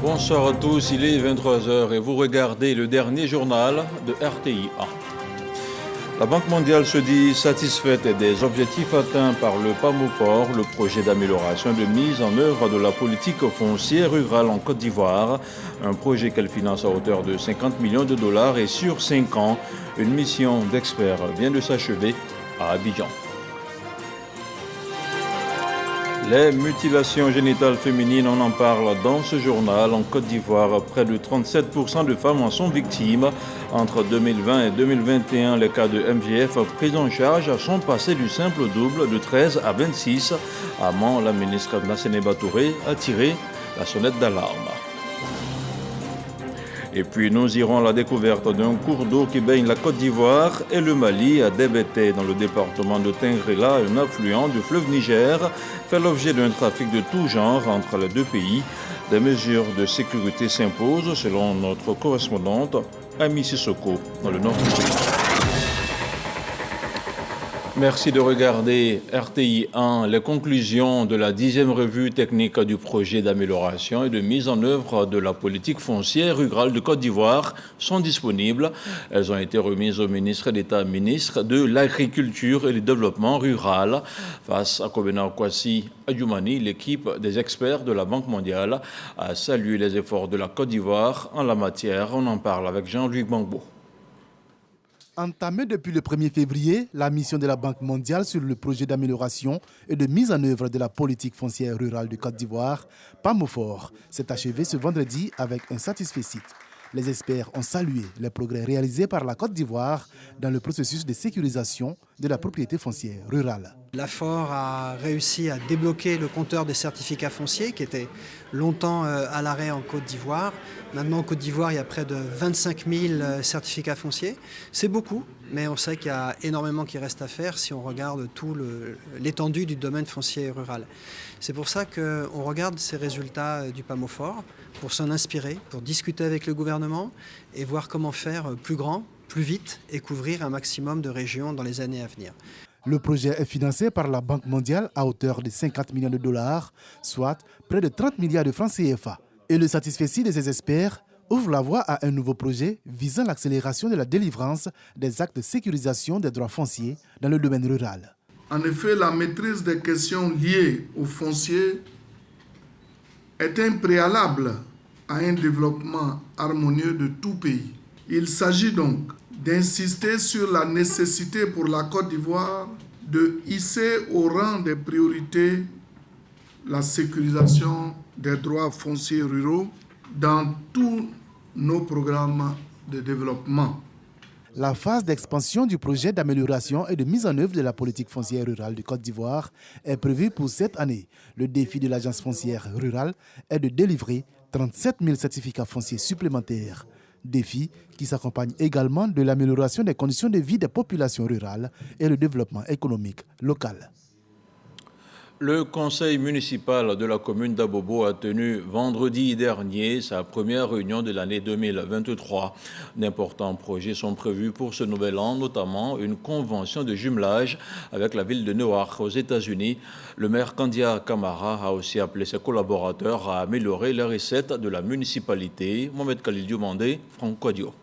Bonsoir à tous, il est 23 heures et vous regardez le dernier journal de RTI1. La Banque mondiale se dit satisfaite des objectifs atteints par le PAMOFOR, le projet d'amélioration et de mise en œuvre de la politique foncière rurale en Côte d'Ivoire, un projet qu'elle finance à hauteur de 50 millions de dollars et sur 5 ans, une mission d'experts vient de s'achever à Abidjan. Les mutilations génitales féminines, on en parle dans ce journal. En Côte d'Ivoire, près de 37% de femmes en sont victimes. Entre 2020 et 2021, les cas de MGF pris en charge sont passés du simple au double de 13 à 26. Amant, la ministre Nassene Batouré a tiré la sonnette d'alarme. Et puis nous irons à la découverte d'un cours d'eau qui baigne la Côte d'Ivoire et le Mali. À Débété, dans le département de Tingrela, un affluent du fleuve Niger fait l'objet d'un trafic de tout genre entre les deux pays. Des mesures de sécurité s'imposent selon notre correspondante Amy Sissoko dans le nord du pays. Merci de regarder RTI1. Les conclusions de la 10e revue technique du projet d'amélioration et de mise en œuvre de la politique foncière rurale de Côte d'Ivoire sont disponibles. Elles ont été remises au ministre d'État, ministre de l'Agriculture et du Développement rural. Face à Kobena Kwasi Adjoumani, l'équipe des experts de la Banque mondiale a salué les efforts de la Côte d'Ivoire en la matière. On en parle avec Jean-Luc Bangbo. Entamée depuis le 1er février, la mission de la Banque mondiale sur le projet d'amélioration et de mise en œuvre de la politique foncière rurale de Côte d'Ivoire, PAMOFOR, s'est achevée ce vendredi avec un satisfecit. Les experts ont salué les progrès réalisés par la Côte d'Ivoire dans le processus de sécurisation de la propriété foncière rurale. L'AFOR a réussi à débloquer le compteur des certificats fonciers qui était longtemps à l'arrêt en Côte d'Ivoire. Maintenant, en Côte d'Ivoire, il y a près de 25 000 certificats fonciers. C'est beaucoup, mais on sait qu'il y a énormément qui reste à faire si on regarde tout l'étendue du domaine foncier rural. C'est pour ça qu'on regarde ces résultats du PAMOFOR pour s'en inspirer, pour discuter avec le gouvernement et voir comment faire plus grand, plus vite et couvrir un maximum de régions dans les années à venir. Le projet est financé par la Banque mondiale à hauteur de 50 millions de dollars, soit près de 30 milliards de francs CFA. Et le satisfecit de ces experts ouvre la voie à un nouveau projet visant l'accélération de la délivrance des actes de sécurisation des droits fonciers dans le domaine rural. En effet, la maîtrise des questions liées au foncier est un préalable à un développement harmonieux de tout pays. Il s'agit donc d'insister sur la nécessité pour la Côte d'Ivoire de hisser au rang des priorités la sécurisation des droits fonciers ruraux dans tous nos programmes de développement. La phase d'expansion du projet d'amélioration et de mise en œuvre de la politique foncière rurale de Côte d'Ivoire est prévue pour cette année. Le défi de l'agence foncière rurale est de délivrer 37 000 certificats fonciers supplémentaires. Défi qui s'accompagne également de l'amélioration des conditions de vie des populations rurales et le développement économique local. Le conseil municipal de la commune d'Abobo a tenu vendredi dernier sa première réunion de l'année 2023. D'importants projets sont prévus pour ce nouvel an, notamment une convention de jumelage avec la ville de Newark aux États-Unis. Le maire Kandia Kamara a aussi appelé ses collaborateurs à améliorer les recettes de la municipalité. Mohamed Khalil Diomandé, Franck Quadio.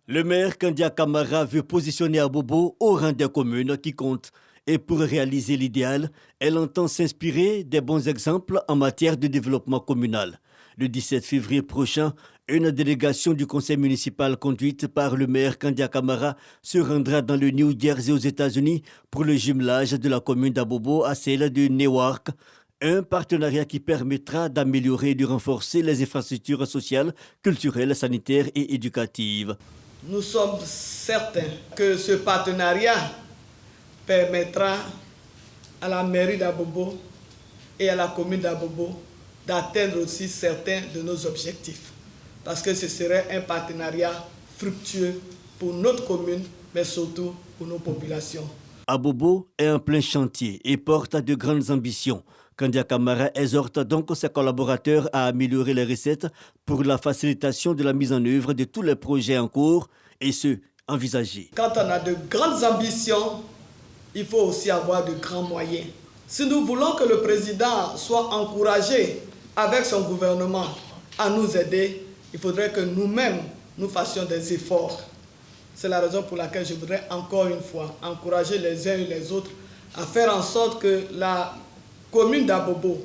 Le maire Kandia Kamara veut positionner Abobo au rang des communes qui comptent. Et pour réaliser l'idéal, elle entend s'inspirer des bons exemples en matière de développement communal. Le 17 février prochain, une délégation du conseil municipal conduite par le maire Kandia Kamara se rendra dans le New Jersey aux États-Unis pour le jumelage de la commune d'Abobo à celle de Newark. Un partenariat qui permettra d'améliorer et de renforcer les infrastructures sociales, culturelles, sanitaires et éducatives. Nous sommes certains que ce partenariat permettra à la mairie d'Abobo et à la commune d'Abobo d'atteindre aussi certains de nos objectifs. Parce que ce serait un partenariat fructueux pour notre commune, mais surtout pour nos populations. Abobo est en plein chantier et porte de grandes ambitions. Kandia Kamara exhorte donc ses collaborateurs à améliorer les recettes pour la facilitation de la mise en œuvre de tous les projets en cours et ceux envisagés. Quand on a de grandes ambitions, il faut aussi avoir de grands moyens. Si nous voulons que le président soit encouragé avec son gouvernement, à nous aider, il faudrait que nous-mêmes, nous fassions des efforts. C'est la raison pour laquelle je voudrais encore une fois encourager les uns et les autres à faire en sorte que la commune d'Abobo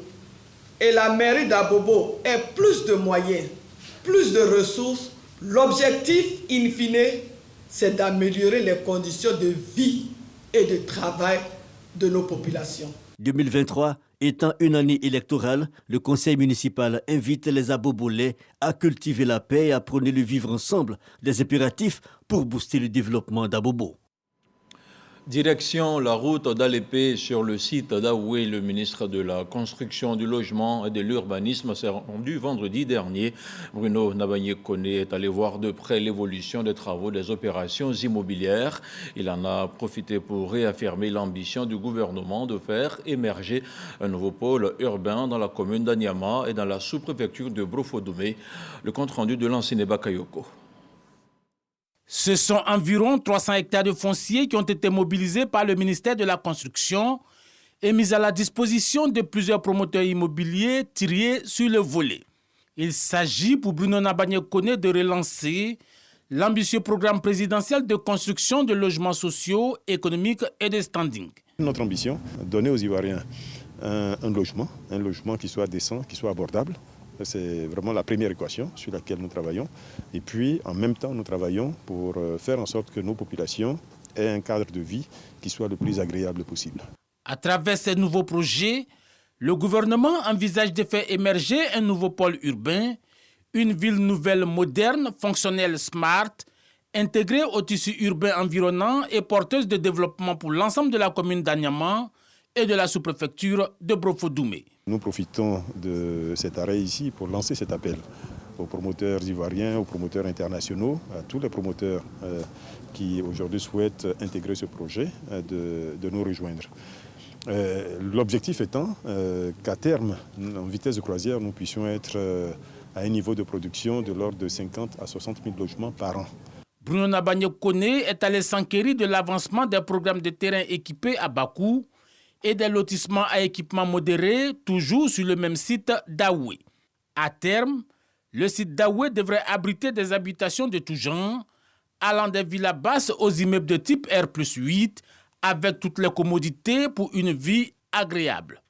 et la mairie d'Abobo aient plus de moyens, plus de ressources. L'objectif, in fine, c'est d'améliorer les conditions de vie et de travail de nos populations. 2023 étant une année électorale, le conseil municipal invite les Abobolais à cultiver la paix et à prôner le vivre ensemble, des impératifs pour booster le développement d'Abobo. Direction la route d'Alépé sur le site d'Aoué. Le ministre de la Construction, du Logement et de l'Urbanisme s'est rendu vendredi dernier. Bruno Nabagné-Kone est allé voir de près l'évolution des travaux des opérations immobilières. Il en a profité pour réaffirmer l'ambition du gouvernement de faire émerger un nouveau pôle urbain dans la commune d'Anyama et dans la sous-préfecture de Brofo-Doumé. Le compte-rendu de l'ancien Bakayoko. Ce sont environ 300 hectares de foncier qui ont été mobilisés par le ministère de la Construction et mis à la disposition de plusieurs promoteurs immobiliers tirés sur le volet. Il s'agit pour Bruno Nabagné-Kone de relancer l'ambitieux programme présidentiel de construction de logements sociaux, économiques et de standing. Notre ambition, donner aux Ivoiriens un logement qui soit décent, qui soit abordable. C'est vraiment la première équation sur laquelle nous travaillons. Et puis, en même temps, nous travaillons pour faire en sorte que nos populations aient un cadre de vie qui soit le plus agréable possible. À travers ces nouveaux projets, le gouvernement envisage de faire émerger un nouveau pôle urbain, une ville nouvelle moderne, fonctionnelle, smart, intégrée au tissu urbain environnant et porteuse de développement pour l'ensemble de la commune d'Anyama et de la sous-préfecture de Brofo-Doumé. Nous profitons de cet arrêt ici pour lancer cet appel aux promoteurs ivoiriens, aux promoteurs internationaux, à tous les promoteurs qui aujourd'hui souhaitent intégrer ce projet, de nous rejoindre. L'objectif étant qu'à terme, en vitesse de croisière, nous puissions être à un niveau de production de l'ordre de 50 à 60 000 logements par an. Bruno Nabagné-Kone est allé s'enquérir de l'avancement des programmes de terrain équipés à bas coût et des lotissements à équipement modéré, toujours sur le même site d'Aoué. À terme, le site d'Aoué devrait abriter des habitations de tout genre, allant des villas basses aux immeubles de type R+8, avec toutes les commodités pour une vie agréable.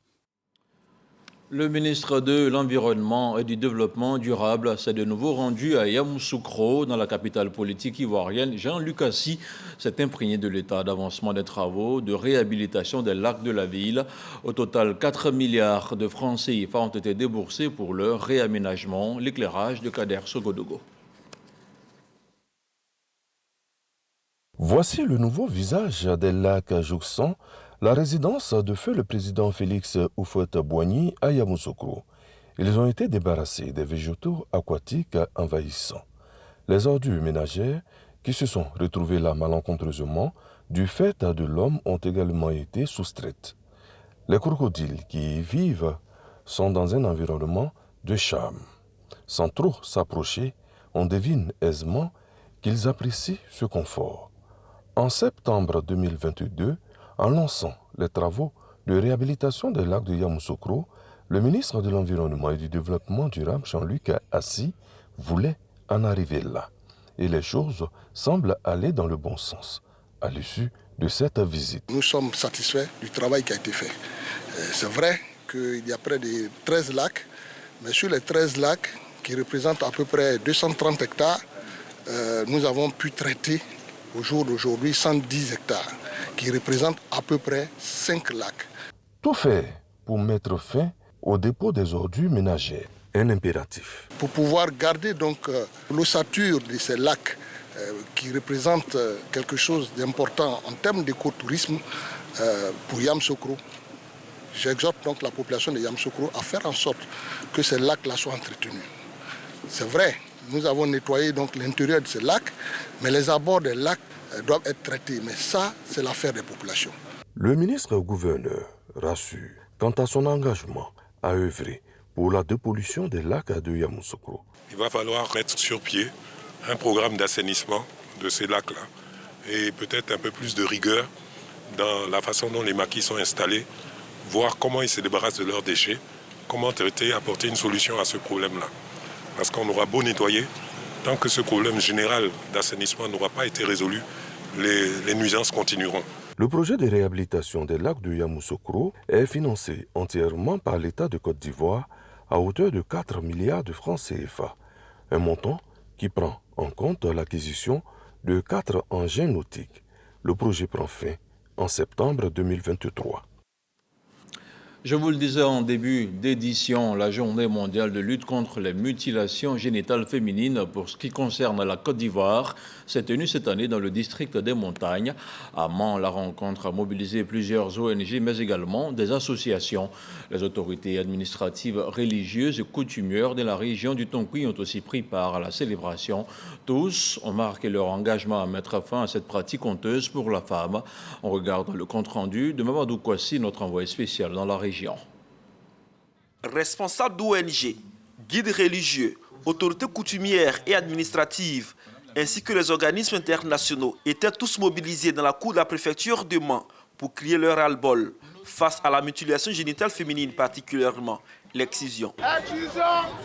Le ministre de l'Environnement et du Développement durable s'est de nouveau rendu à Yamoussoukro, dans la capitale politique ivoirienne. Jean-Luc Assis s'est imprégné de l'état d'avancement des travaux de réhabilitation des lacs de la ville. Au total, 4 milliards de francs CFA ont été déboursés pour leur réaménagement. L'éclairage de Kader Sogodogo. Voici le nouveau visage des lacs jouxtant la résidence de feu le président Félix Houphouët-Boigny à Yamoussoukro. Ils ont été débarrassés des végétaux aquatiques envahissants. Les ordures ménagères qui se sont retrouvées là malencontreusement du fait de l'homme ont également été soustraites. Les crocodiles qui y vivent sont dans un environnement de charme. Sans trop s'approcher, on devine aisément qu'ils apprécient ce confort. En septembre 2022, en lançant les travaux de réhabilitation des lacs de Yamoussoukro, le ministre de l'Environnement et du Développement durable, Jean-Luc Assis, voulait en arriver là. Et les choses semblent aller dans le bon sens à l'issue de cette visite. Nous sommes satisfaits du travail qui a été fait. C'est vrai qu'il y a près de 13 lacs, mais sur les 13 lacs, qui représentent à peu près 230 hectares, nous avons pu traiter au jour d'aujourd'hui 110 hectares, qui représentent à peu près 5 lacs. Tout fait pour mettre fin au dépôt des ordures ménagères. Un impératif. Pour pouvoir garder donc l'ossature de ces lacs qui représentent quelque chose d'important en termes d'écotourisme pour Yamoussoukro, j'exhorte donc la population de Yamoussoukro à faire en sorte que ces lacs-là soient entretenus. C'est vrai, nous avons nettoyé donc l'intérieur de ces lacs, mais les abords des lacs doivent être traités. Mais ça, c'est l'affaire des populations. Le ministre-gouverneur rassure quant à son engagement à œuvrer pour la dépollution des lacs de Yamoussoukro. Il va falloir mettre sur pied un programme d'assainissement de ces lacs-là et peut-être un peu plus de rigueur dans la façon dont les maquis sont installés, voir comment ils se débarrassent de leurs déchets comment traiter, apporter une solution à ce problème-là. Parce qu'on aura beau nettoyer, tant que ce problème général d'assainissement n'aura pas été résolu, les nuisances continueront. Le projet de réhabilitation des lacs de Yamoussoukro est financé entièrement par l'État de Côte d'Ivoire à hauteur de 4 milliards de francs CFA, un montant qui prend en compte l'acquisition de 4 engins nautiques. Le projet prend fin en septembre 2023. Je vous le disais en début d'édition, la journée mondiale de lutte contre les mutilations génitales féminines pour ce qui concerne la Côte d'Ivoire s'est tenue cette année dans le district des Montagnes. À Mans, la rencontre a mobilisé plusieurs ONG, mais également des associations. Les autorités administratives, religieuses et coutumières de la région du Tonkoui ont aussi pris part à la célébration. Tous ont marqué leur engagement à mettre fin à cette pratique honteuse pour la femme. On regarde le compte-rendu de Mamadou Kouassi, notre envoyé spécial dans la région. Responsables d'ONG, guides religieux, autorités coutumières et administratives, ainsi que les organismes internationaux étaient tous mobilisés dans la cour de la préfecture de Mans pour crier leur ras-le-bol face à la mutilation génitale féminine, particulièrement l'excision. Exclusion,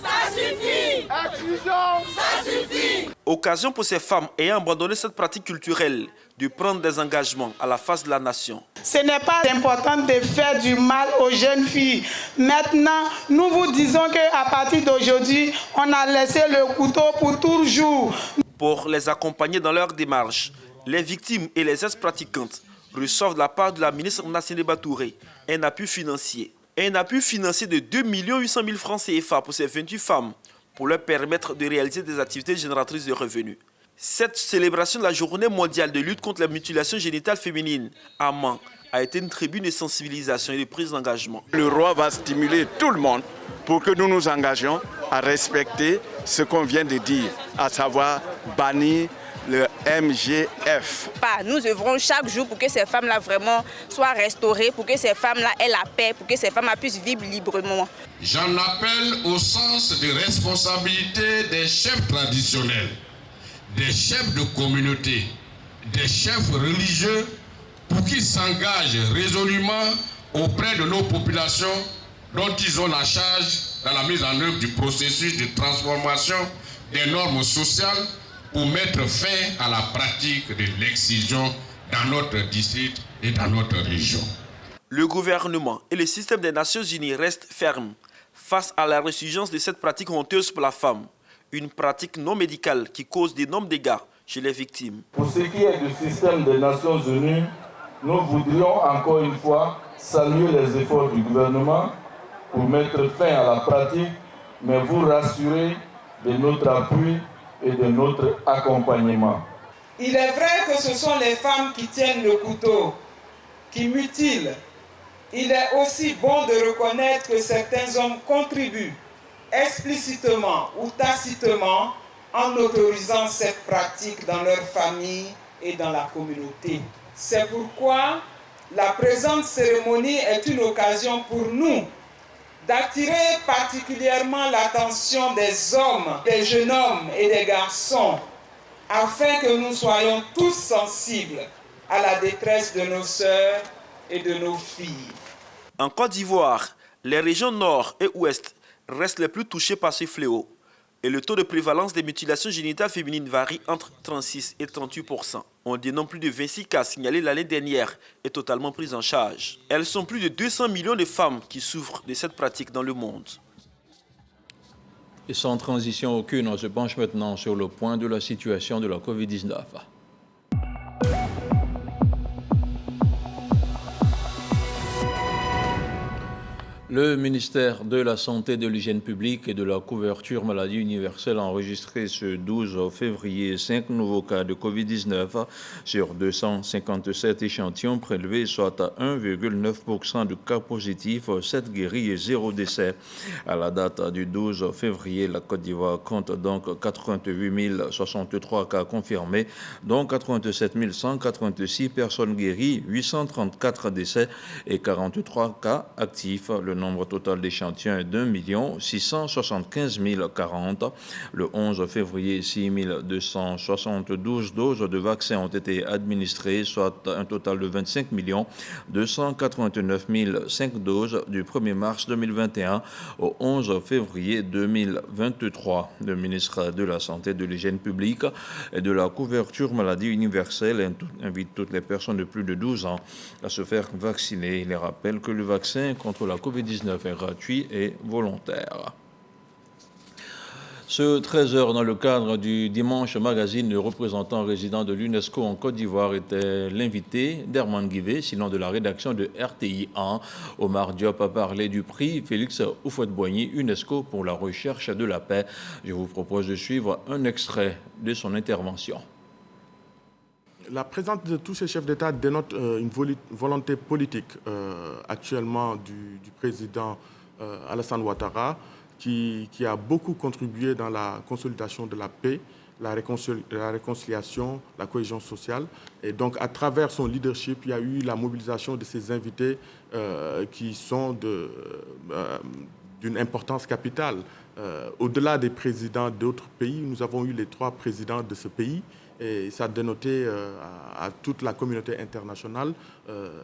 ça suffit! Exclusion, ça suffit! Occasion pour ces femmes ayant abandonné cette pratique culturelle de prendre des engagements à la face de la nation. Ce n'est pas important de faire du mal aux jeunes filles. Maintenant, nous vous disons qu'à partir d'aujourd'hui, on a laissé le couteau pour toujours. Pour les accompagner dans leur démarche, les victimes et les ex-pratiquantes reçoivent de la part de la ministre Nassine Batouré un appui financier. Un appui financier de 2 800 000 francs CFA pour ces 28 femmes pour leur permettre de réaliser des activités génératrices de revenus. Cette célébration de la journée mondiale de lutte contre la mutilation génitale féminine à Mans a été une tribune de sensibilisation et de prise d'engagement. Le roi va stimuler tout le monde pour que nous nous engagions à respecter ce qu'on vient de dire, à savoir bannir le MGF. Nous œuvrons chaque jour pour que ces femmes-là vraiment soient restaurées, pour que ces femmes-là aient la paix, pour que ces femmes-là puissent vivre librement. J'en appelle au sens de responsabilité des chefs traditionnels, des chefs de communauté, des chefs religieux, pour qu'ils s'engagent résolument auprès de nos populations dont ils ont la charge dans la mise en œuvre du processus de transformation des normes sociales pour mettre fin à la pratique de l'excision dans notre district et dans notre région. Le gouvernement et le système des Nations Unies restent fermes face à la résurgence de cette pratique honteuse pour la femme, une pratique non médicale qui cause d'énormes dégâts chez les victimes. Pour ce qui est du système des Nations Unies, nous voudrions encore une fois saluer les efforts du gouvernement pour mettre fin à la pratique, mais vous rassurer de notre appui et de notre accompagnement. Il est vrai que ce sont les femmes qui tiennent le couteau, qui mutilent. Il est aussi bon de reconnaître que certains hommes contribuent explicitement ou tacitement en autorisant cette pratique dans leur famille et dans la communauté. C'est pourquoi la présente cérémonie est une occasion pour nous d'attirer particulièrement l'attention des hommes, des jeunes hommes et des garçons, afin que nous soyons tous sensibles à la détresse de nos sœurs et de nos filles. En Côte d'Ivoire, les régions nord et ouest restent les plus touchées par ce fléau et le taux de prévalence des mutilations génitales féminines varie entre 36 et 38%. On dénombre plus de 26 cas signalés l'année dernière et totalement pris en charge. Elles sont plus de 200 millions de femmes qui souffrent de cette pratique dans le monde. Et sans transition aucune, on se penche maintenant sur le point de la situation de la Covid-19. Le ministère de la Santé, de l'Hygiène publique et de la couverture maladie universelle a enregistré ce 12 février 5 nouveaux cas de Covid-19 sur 257 échantillons prélevés, soit à 1,9% de cas positifs, 7 guéris et 0 décès. À la date du 12 février, la Côte d'Ivoire compte donc 88 063 cas confirmés, dont 87 186 personnes guéries, 834 décès et 43 cas actifs. Le nombre total d'échantillons est d'1 675 040. Le 11 février, 6 272 doses de vaccins ont été administrées, soit un total de 25 289 005 doses du 1er mars 2021 au 11 février 2023. Le ministre de la Santé, de l'Hygiène publique et de la couverture maladie universelle invite toutes les personnes de plus de 12 ans à se faire vacciner. Il rappelle que le vaccin contre la COVID-19 est gratuit et volontaire. Ce 13h, dans le cadre du Dimanche Magazine, le représentant résident de l'UNESCO en Côte d'Ivoire était l'invité d'Herman Guivet, sinon de la rédaction de RTI 1. Omar Diop a parlé du prix Félix Houphouët-Boigny UNESCO pour la recherche de la paix. Je vous propose de suivre un extrait de son intervention. La présence de tous ces chefs d'État dénote une volonté politique actuellement du président Alassane Ouattara, qui a beaucoup contribué dans la consolidation de la paix, la réconciliation, la cohésion sociale. Et donc, à travers son leadership, il y a eu la mobilisation de ces invités qui sont d'une importance capitale. Au-delà des présidents d'autres pays, nous avons eu les 3 présidents de ce pays. Et ça a dénoté à toute la communauté internationale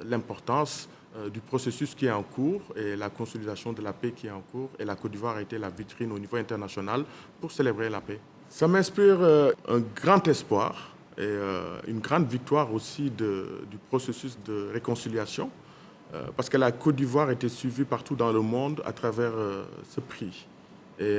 l'importance du processus qui est en cours et la consolidation de la paix qui est en cours. Et la Côte d'Ivoire a été la vitrine au niveau international pour célébrer la paix. Ça m'inspire un grand espoir et une grande victoire aussi du processus de réconciliation, parce que la Côte d'Ivoire a été suivie partout dans le monde à travers ce prix. Et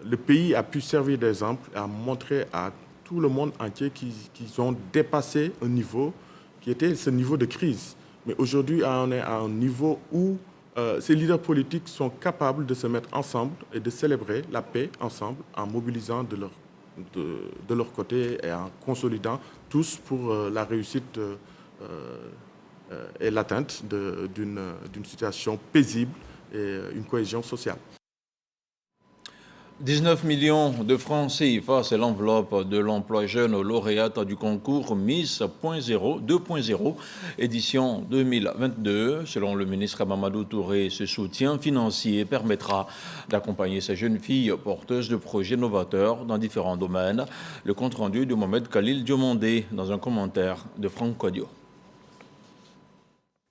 le pays a pu servir d'exemple, à montrer à tout le monde entier qu'ils ont dépassé un niveau qui était ce niveau de crise. Mais aujourd'hui, on est à un niveau où ces leaders politiques sont capables de se mettre ensemble et de célébrer la paix ensemble en mobilisant de leur côté et en consolidant tous pour la réussite et l'atteinte d'une situation paisible et une cohésion sociale. 19 millions de francs CFA, c'est l'enveloppe de l'emploi jeune lauréate du concours Miss 2.0, édition 2022. Selon le ministre Mamadou Touré, ce soutien financier permettra d'accompagner ces jeunes filles porteuses de projets novateurs dans différents domaines. Le compte-rendu de Mohamed Khalil Diomandé dans un commentaire de Franck Kodio.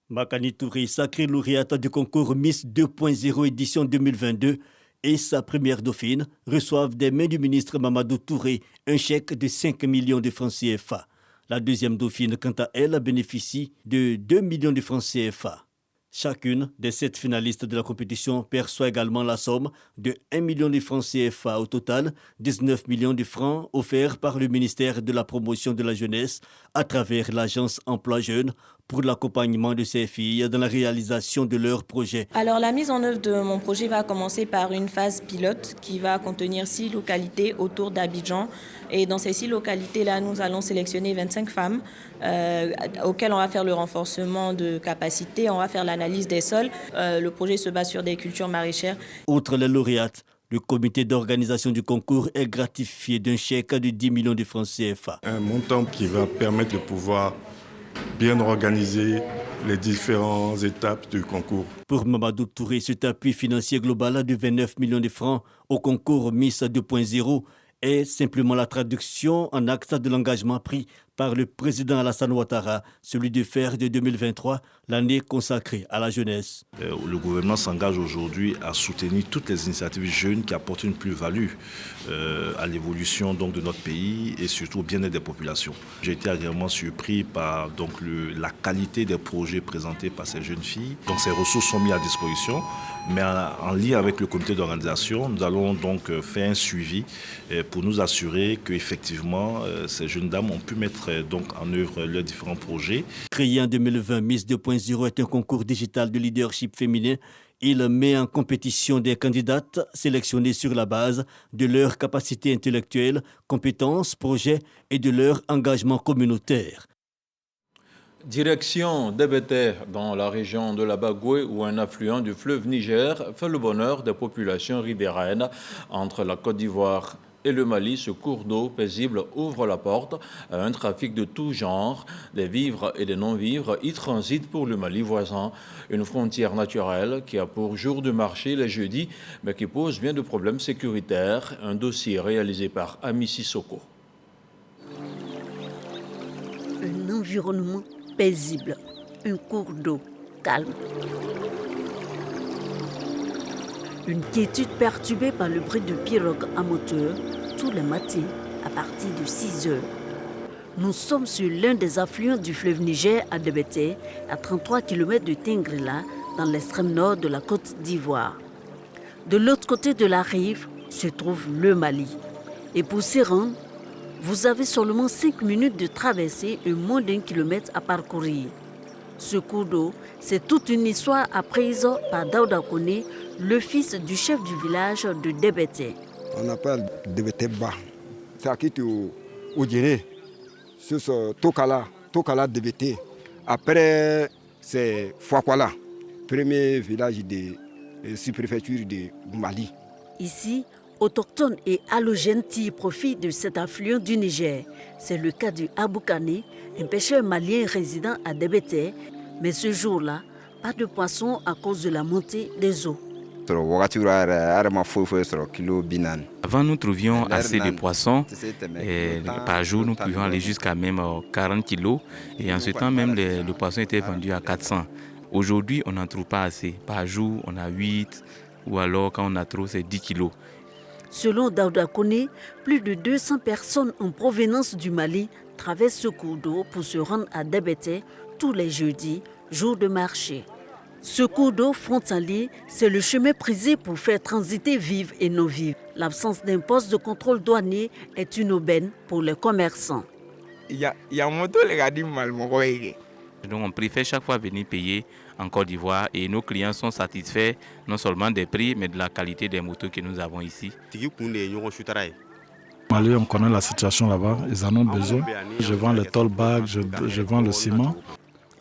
Makani Touré, sacrée lauréate du concours Miss 2.0 édition 2022, et sa première dauphine reçoivent des mains du ministre Mamadou Touré un chèque de 5 millions de francs CFA. La deuxième dauphine, quant à elle, bénéficie de 2 millions de francs CFA. Chacune des 7 finalistes de la compétition perçoit également la somme de 1 million de francs CFA. Au total, 19 millions de francs offerts par le ministère de la Promotion de la Jeunesse à travers l'agence Emploi Jeunes pour l'accompagnement de ces filles dans la réalisation de leurs projets. Alors la mise en œuvre de mon projet va commencer par une phase pilote qui va contenir 6 localités autour d'Abidjan. Et dans ces 6 localités-là, nous allons sélectionner 25 femmes auxquelles on va faire le renforcement de capacité, on va faire l'analyse des sols. Le projet se base sur des cultures maraîchères. Outre les lauréates, le comité d'organisation du concours est gratifié d'un chèque de 10 millions de francs CFA. Un montant qui va permettre de pouvoir bien organiser les différentes étapes du concours. Pour Mamadou Touré, cet appui financier global de 29 millions de francs au concours Miss 2.0 est simplement la traduction en acte de l'engagement pris par le président Alassane Ouattara, celui de faire de 2023 l'année consacrée à la jeunesse. Le gouvernement s'engage aujourd'hui à soutenir toutes les initiatives jeunes qui apportent une plus-value à l'évolution donc, de notre pays et surtout au bien-être des populations. J'ai été agréablement surpris par donc, la qualité des projets présentés par ces jeunes filles. Donc ces ressources sont mises à disposition, mais en lien avec le comité d'organisation, nous allons donc faire un suivi pour nous assurer qu'effectivement ces jeunes dames ont pu mettre donc en œuvre leurs différents projets. Créé en 2020, Miss 2.0 est un concours digital de leadership féminin. Il met en compétition des candidates sélectionnées sur la base de leurs capacités intellectuelles, compétences, projets et de leur engagement communautaire. Direction d'Ebete, dans la région de la Bagoué, où un affluent du fleuve Niger fait le bonheur des populations riveraines entre la Côte d'Ivoire et le Mali, ce cours d'eau paisible ouvre la porte à un trafic de tout genre. Des vivres et des non-vivres y transitent pour le Mali voisin. Une frontière naturelle qui a pour jour de marché les jeudis, mais qui pose bien de problèmes sécuritaires. Un dossier réalisé par Ami Sissoko. Un environnement paisible, un cours d'eau calme. Une quiétude perturbée par le bruit de pirogues à moteur tous les matins à partir de 6 heures. Nous sommes sur l'un des affluents du fleuve Niger à Débété, à 33 km de Tingrela, dans l'extrême nord de la Côte d'Ivoire. De l'autre côté de la rive se trouve le Mali. Et pour s'y rendre, vous avez seulement 5 minutes de traversée et moins d'1 kilomètre à parcourir. Ce cours d'eau, c'est toute une histoire apprise par Daouda Kone, le fils du chef du village de Débété. On appelle Débété Bas. Ça quitte au Guinée, sur ce Tokala Débété. Après, c'est Fouakwala, premier village de sous-préfecture de Mali. Ici, autochtones et halogènes tirent profit de cet affluent du Niger. C'est le cas du Aboukane, un pêcheur malien résident à Débété. Mais ce jour-là, pas de poissons à cause de la montée des eaux. Avant, nous trouvions assez de poissons. Et par jour, nous pouvions aller jusqu'à même 40 kilos. Et en ce temps, même le poisson était vendu à 400. Aujourd'hui, on n'en trouve pas assez. Par jour, on a 8, ou alors quand on a trop, c'est 10 kilos. Selon Daouda Kone, plus de 200 personnes en provenance du Mali traversent ce cours d'eau pour se rendre à Débété tous les jeudis, jour de marché. Ce cours d'eau frontalier, c'est le chemin prisé pour faire transiter vivres et non-vivres. L'absence d'un poste de contrôle douanier est une aubaine pour les commerçants. Donc on préfère chaque fois venir payer en Côte d'Ivoire et nos clients sont satisfaits non seulement des prix mais de la qualité des motos que nous avons ici. Mali, on connaît la situation là-bas, ils en ont besoin. Je vends le toll bag, je vends le ciment.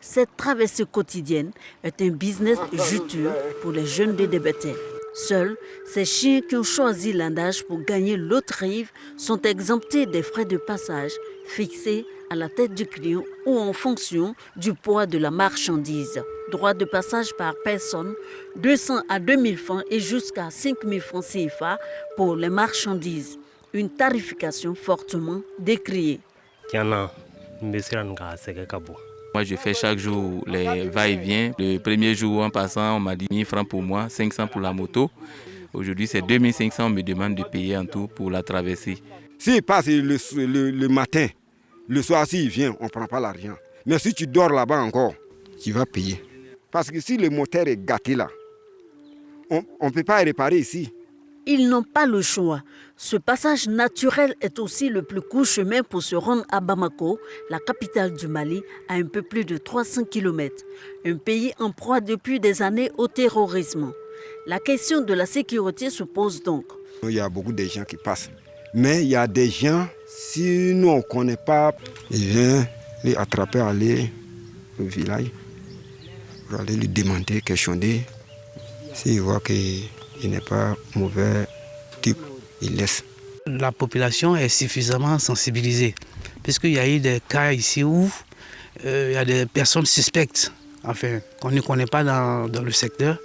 Cette traversée quotidienne est un business juteux pour les jeunes de Débété. Seuls, ces chiens qui ont choisi l'andage pour gagner l'autre rive sont exemptés des frais de passage fixés à la tête du client ou en fonction du poids de la marchandise. Droit de passage par personne, 200 à 2000 francs et jusqu'à 5000 francs CFA pour les marchandises. Une tarification fortement décriée. Moi, je fais chaque jour les va-et-vient. Le premier jour, en passant, on m'a dit 1000 francs pour moi, 500 pour la moto. Aujourd'hui, c'est 2500, on me demande de payer en tout pour la traversée. S'il passe le matin, le soir, s'il vient, on ne prend pas l'argent. Mais si tu dors là-bas encore, tu vas payer. Parce que si le moteur est gâté là, on ne peut pas réparer ici. Ils n'ont pas le choix. Ce passage naturel est aussi le plus court chemin pour se rendre à Bamako, la capitale du Mali, à un peu plus de 300 km. Un pays en proie depuis des années au terrorisme. La question de la sécurité se pose donc. Il y a beaucoup de gens qui passent. Mais il y a des gens, si nous on ne connaît pas, ils viennent les attraper, aller au village, pour aller lui demander, questionner. S'ils voient qu'il n'est pas mauvais type, ils laissent. La population est suffisamment sensibilisée, puisqu'il y a eu des cas ici où il y a des personnes suspectes, enfin, qu'on ne connaît pas dans le secteur,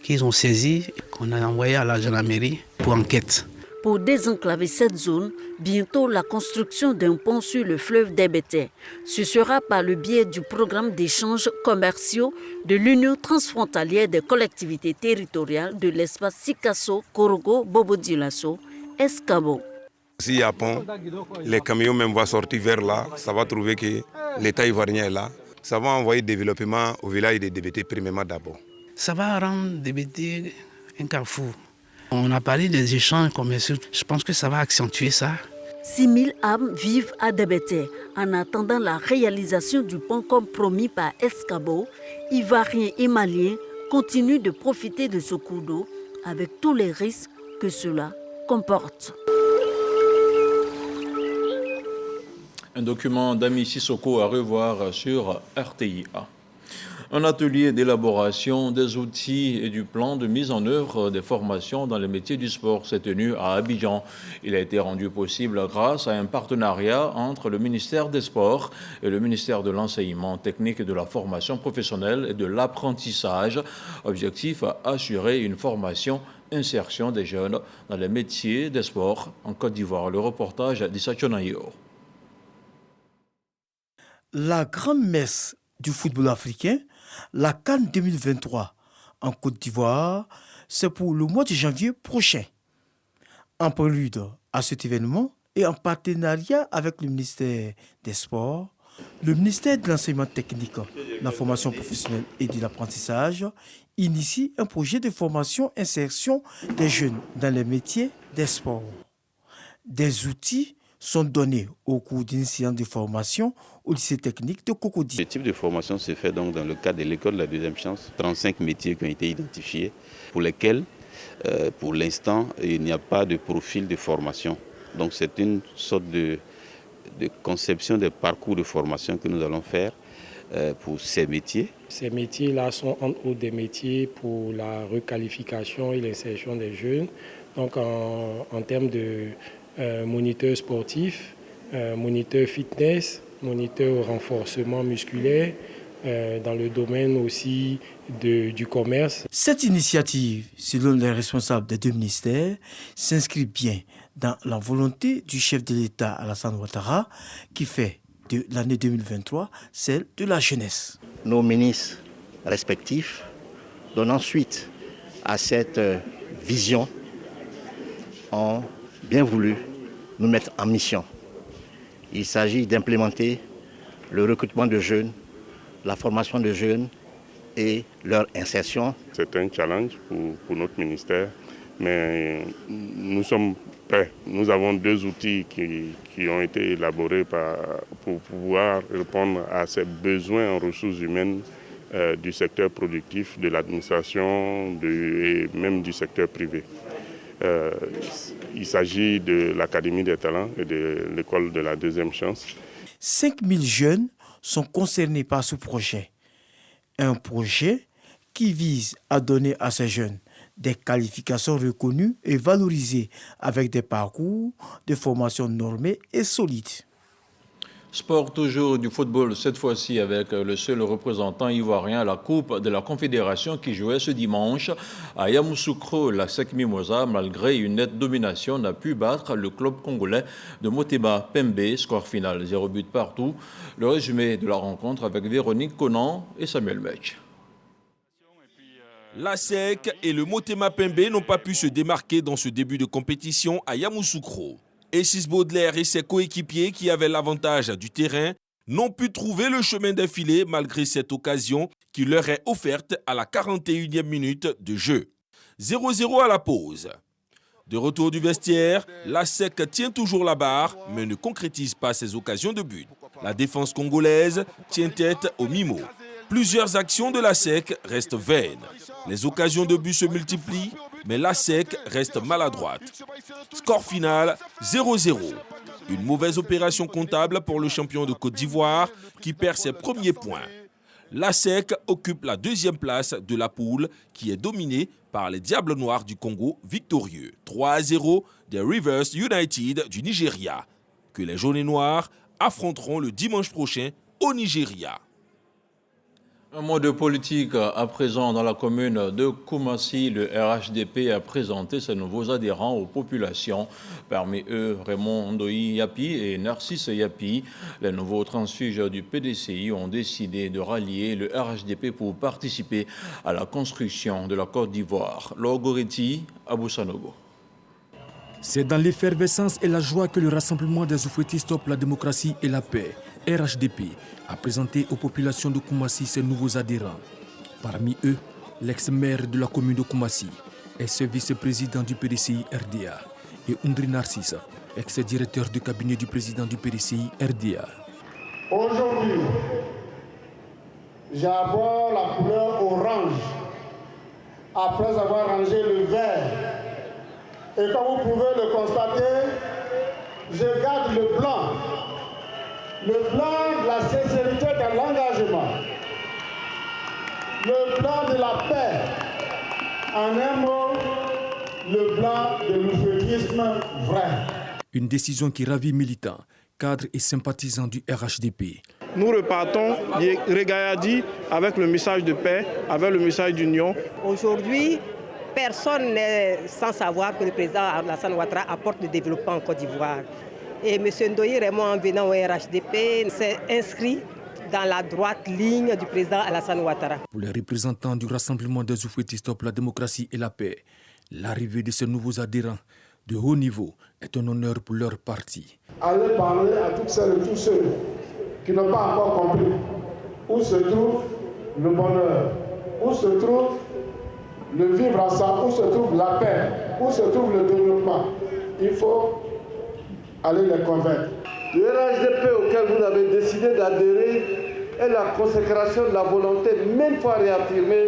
qu'ils ont saisi, qu'on a envoyé à la gendarmerie pour enquête. Pour désenclaver cette zone, bientôt la construction d'un pont sur le fleuve Débété. Ce sera par le biais du programme d'échanges commerciaux de l'Union transfrontalière des collectivités territoriales de l'espace Sikasso, Korogo, Bobo-Dioulasso, Escabo. S'il y a pont, les camions même vont sortir vers là, ça va trouver que l'État ivoirien est là. Ça va envoyer développement au village de Débété premièrement d'abord. Ça va rendre Débété un carrefour. On a parlé des échanges commerciaux. Je pense que ça va accentuer ça. 6000 âmes vivent à Débété. En attendant la réalisation du pont comme promis par Escabo, Ivoiriens et Maliens continuent de profiter de ce cours d'eau avec tous les risques que cela comporte. Un document d'Ami Sissoko à revoir sur RTIA. Un atelier d'élaboration des outils et du plan de mise en œuvre des formations dans les métiers du sport s'est tenu à Abidjan. Il a été rendu possible grâce à un partenariat entre le ministère des Sports et le ministère de l'Enseignement technique et de la formation professionnelle et de l'apprentissage. Objectif, assurer une formation insertion des jeunes dans les métiers des sports en Côte d'Ivoire. Le reportage d'Issa Chonayo. La grande messe du football africain, la CAN 2023 en Côte d'Ivoire, c'est pour le mois de janvier prochain. En prélude à cet événement et en partenariat avec le ministère des Sports, le ministère de l'Enseignement technique, de la formation professionnelle et de l'apprentissage initie un projet de formation insertion des jeunes dans les métiers des sports. Des outils sont donnés au cours d'une séance de formation au lycée technique de Cocody. Ce type de formation se fait donc dans le cadre de l'école de la deuxième chance. 35 métiers qui ont été identifiés pour lesquels, pour l'instant, il n'y a pas de profil de formation. Donc c'est une sorte de conception des parcours de formation que nous allons faire pour ces métiers. Ces métiers-là sont entre autres des métiers pour la requalification et l'insertion des jeunes. Donc en termes de moniteur sportif, moniteur fitness, moniteur renforcement musculaire, dans le domaine aussi du commerce. Cette initiative, selon les responsables des deux ministères, s'inscrit bien dans la volonté du chef de l'État Alassane Ouattara qui fait de l'année 2023 celle de la jeunesse. Nos ministres respectifs donnant suite à cette vision ont bien voulu nous mettre en mission. Il s'agit d'implémenter le recrutement de jeunes, la formation de jeunes et leur insertion. C'est un challenge pour notre ministère, mais nous sommes prêts. Nous avons deux outils qui ont été élaborés pour pouvoir répondre à ces besoins en ressources humaines du secteur productif, de l'administration et même du secteur privé. Il s'agit de l'Académie des talents et de l'école de la deuxième chance. 5000 jeunes sont concernés par ce projet. Un projet qui vise à donner à ces jeunes des qualifications reconnues et valorisées avec des parcours de formation normés et solides. Sport toujours du football, cette fois-ci avec le seul représentant ivoirien à la Coupe de la Confédération qui jouait ce dimanche à Yamoussoukro. La SEC Mimosa, malgré une nette domination, n'a pu battre le club congolais de Motema Pembe, score final 0 but partout. Le résumé de la rencontre avec Véronique Conan et Samuel Mech. La SEC et le Motema Pembe n'ont pas pu se démarquer dans ce début de compétition à Yamoussoukro. Essis Baudelaire et ses coéquipiers qui avaient l'avantage du terrain n'ont pu trouver le chemin défilé malgré cette occasion qui leur est offerte à la 41e minute de jeu. 0-0 à la pause. De retour du vestiaire, la SEC tient toujours la barre mais ne concrétise pas ses occasions de but. La défense congolaise tient tête au Mimo. Plusieurs actions de la SEC restent vaines. Les occasions de but se multiplient, mais la SEC reste maladroite. Score final 0-0. Une mauvaise opération comptable pour le champion de Côte d'Ivoire qui perd ses premiers points. La SEC occupe la deuxième place de la poule qui est dominée par les Diables Noirs du Congo victorieux. 3-0 des Rivers United du Nigeria, que les Jaunes et Noirs affronteront le dimanche prochain au Nigeria. Un mot de politique à présent dans la commune de Koumassi. Le RHDP a présenté ses nouveaux adhérents aux populations. Parmi eux, Raymond Ndoyi Yapi et Narcisse Yapi. Les nouveaux transfuges du PDCI ont décidé de rallier le RHDP pour participer à la construction de la Côte d'Ivoire. Logoriti Aboussanogo. C'est dans l'effervescence et la joie que le rassemblement des oufouettistes pour la démocratie et la paix, RHDP, a présenté aux populations de Koumassi ses nouveaux adhérents. Parmi eux, l'ex-maire de la commune de Koumassi, ex-vice-président du PDCI RDA, et Undri Narcisse, ex-directeur du cabinet du président du PDCI RDA. Aujourd'hui, j'aborde la couleur orange après avoir rangé le vert. Et comme vous pouvez le constater, je garde le blanc de la sincérité, de l'engagement. le blanc de la paix. En un mot, le blanc de l'oufouettisme vrai. Une décision qui ravit militants, cadres et sympathisants du RHDP. Nous repartons regayadis avec le message de paix, avec le message d'union. Aujourd'hui, personne n'est sans savoir que le président Alassane Ouattara apporte le développement en Côte d'Ivoire. Et M. Ndoye Raymond, en venant au RHDP, s'est inscrit dans la droite ligne du président Alassane Ouattara. Pour les représentants du Rassemblement des oufouettistes pour la démocratie et la paix, l'arrivée de ces nouveaux adhérents de haut niveau est un honneur pour leur parti. Allez parler à toutes celles et tous ceux qui n'ont pas encore compris où se trouve le bonheur, où se trouve le vivre ensemble, où se trouve la paix, où se trouve le développement. Il faut aller les convaincre. Le RHDP auquel vous avez décidé d'adhérer est la consécration de la volonté même fois réaffirmée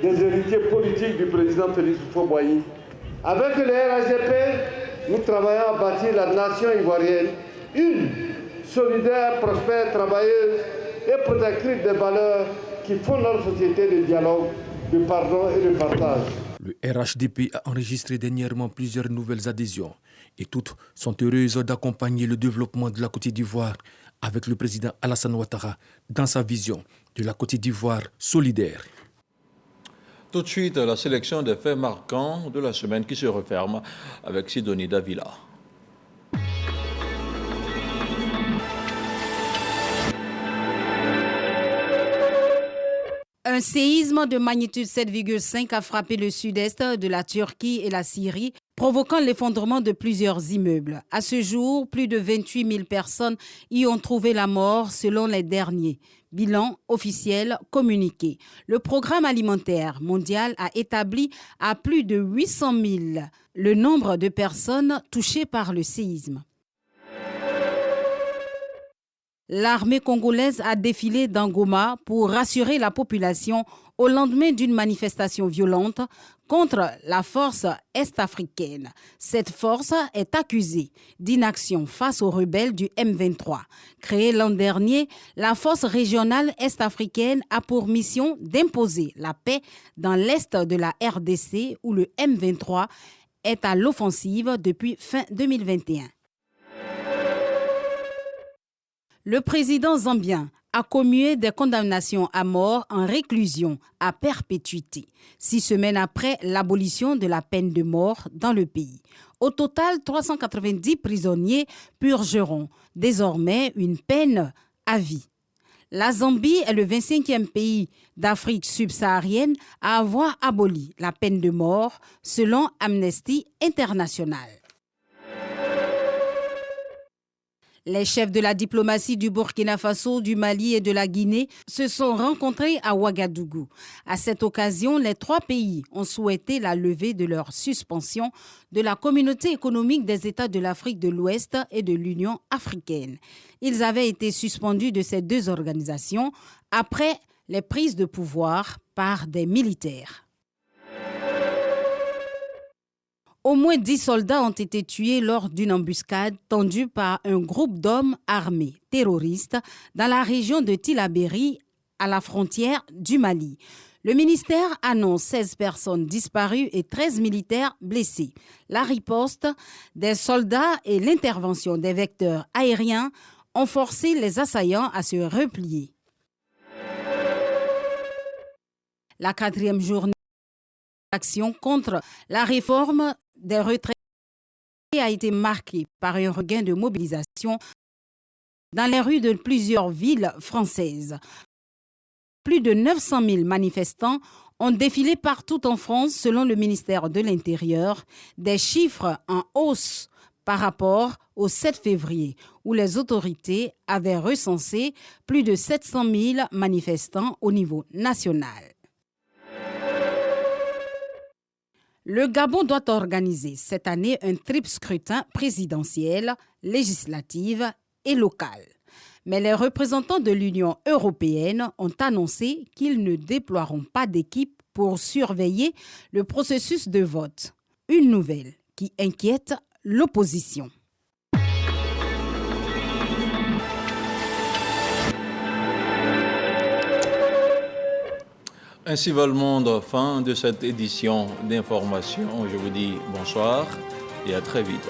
des héritiers politiques du président Félix Houphouët-Boigny. Avec le RHDP, nous travaillons à bâtir la nation ivoirienne, une solidaire, prospère, travailleuse et protectrice des valeurs qui font notre société de dialogue, de pardon et de partage. Le RHDP a enregistré dernièrement plusieurs nouvelles adhésions et toutes sont heureuses d'accompagner le développement de la Côte d'Ivoire avec le président Alassane Ouattara dans sa vision de la Côte d'Ivoire solidaire. Tout de suite, la sélection des faits marquants de la semaine qui se referme avec Sidonie Davila. Un séisme de magnitude 7,5 a frappé le sud-est de la Turquie et la Syrie, provoquant l'effondrement de plusieurs immeubles. À ce jour, plus de 28 000 personnes y ont trouvé la mort selon les derniers. Bilan officiel communiqué. Le Programme alimentaire mondial a établi à plus de 800 000 le nombre de personnes touchées par le séisme. L'armée congolaise a défilé dans Goma pour rassurer la population au lendemain d'une manifestation violente contre la force est-africaine. Cette force est accusée d'inaction face aux rebelles du M23. Créée l'an dernier, la force régionale est-africaine a pour mission d'imposer la paix dans l'est de la RDC où le M23 est à l'offensive depuis fin 2021. Le président zambien a commué des condamnations à mort en réclusion à perpétuité, 6 semaines après l'abolition de la peine de mort dans le pays. Au total, 390 prisonniers purgeront désormais une peine à vie. La Zambie est le 25e pays d'Afrique subsaharienne à avoir aboli la peine de mort, selon Amnesty International. Les chefs de la diplomatie du Burkina Faso, du Mali et de la Guinée se sont rencontrés à Ouagadougou. À cette occasion, les 3 pays ont souhaité la levée de leur suspension de la Communauté économique des États de l'Afrique de l'Ouest et de l'Union africaine. Ils avaient été suspendus de ces 2 organisations après les prises de pouvoir par des militaires. Au moins 10 soldats ont été tués lors d'une embuscade tendue par un groupe d'hommes armés terroristes dans la région de Tillabéri, à la frontière du Mali. Le ministère annonce 16 personnes disparues et 13 militaires blessés. La riposte des soldats et l'intervention des vecteurs aériens ont forcé les assaillants à se replier. La 4e journée d'action contre la réforme des retraites a été marquée par un regain de mobilisation dans les rues de plusieurs villes françaises. Plus de 900 000 manifestants ont défilé partout en France selon le ministère de l'Intérieur, des chiffres en hausse par rapport au 7 février où les autorités avaient recensé plus de 700 000 manifestants au niveau national. Le Gabon doit organiser cette année un triple scrutin présidentiel, législatif et local. Mais les représentants de l'Union européenne ont annoncé qu'ils ne déploieront pas d'équipe pour surveiller le processus de vote. Une nouvelle qui inquiète l'opposition. Ainsi va le monde, fin de cette édition d'information. Je vous dis bonsoir et à très vite.